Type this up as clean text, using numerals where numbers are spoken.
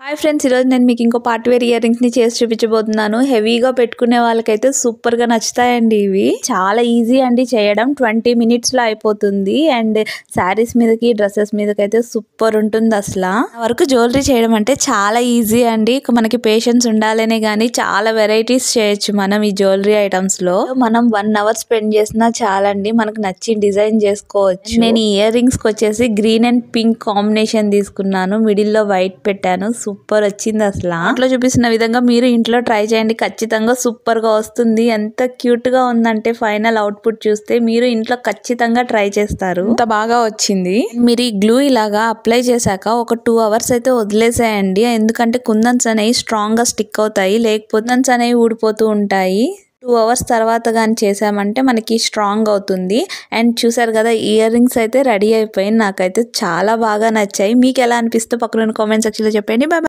Hi friends, ఈరోజు నేను మీకు ఇంకో పార్టీ వేర్ ఇయర్ రింగ్స్ ని చేసి చూపించబోతున్నాను. హెవీగా పెట్టుకునే వాళ్ళకైతే సూపర్ గా నచ్చుతాయండి. ఇవి చాలా ఈజీ అండి చేయడం. 20 minutes లో అయిపోతుంది. అండ్ శారీస్ మీదకి డ్రెస్సెస్ మీదకైతే సూపర్ ఉంటుంది. అసలు వరకు జ్యువెలరీ చేయడం అంటే చాలా ఈజీ అండి. మనకి పేషెన్స్ ఉండాలనే గానీ చాలా వెరైటీస్ చేయొచ్చు మనం ఈ జ్యువెలరీ ఐటమ్స్ లో. మనం 1 hour స్పెండ్ చేసినా చాలండి, మనకు నచ్చి డిజైన్ చేసుకోవచ్చు. నేను ఈ ఇయర్ రింగ్స్ కి వచ్చేసి గ్రీన్ అండ్ పింక్ కాంబినేషన్ తీసుకున్నాను. మిడిల్ లో వైట్ పెట్టాను. సూపర్ వచ్చింది. అసలు అట్లా చూపిస్తున్న విధంగా మీరు ఇంట్లో ట్రై చేయండి, ఖచ్చితంగా సూపర్ గా వస్తుంది. ఎంత క్యూట్ గా ఉందంటే ఫైనల్ అవుట్పుట్ చూస్తే మీరు ఇంట్లో ఖచ్చితంగా ట్రై చేస్తారు. అంత బాగా వచ్చింది. మీరు ఈ గ్లూ ఇలాగా అప్లై చేశాక ఒక 2 hours అయితే వదిలేసేయండి. ఎందుకంటే కుందన్స్ అనేవి స్ట్రాంగ్ గా స్టిక్ అవుతాయి, లేకపోతే కుందన్స్ అనేవి ఊడిపోతూ ఉంటాయి. 2 hours తర్వాత కానీ చేసామంటే మనకి స్ట్రాంగ్ అవుతుంది. అండ్ చూసారు కదా, ఇయర్ రింగ్స్ అయితే రెడీ అయిపోయింది. నాకైతే చాలా బాగా నచ్చాయి. మీకు ఎలా అనిపిస్తే పక్కన కామెంట్ సెక్షన్ లో చెప్పండి. బాయ్.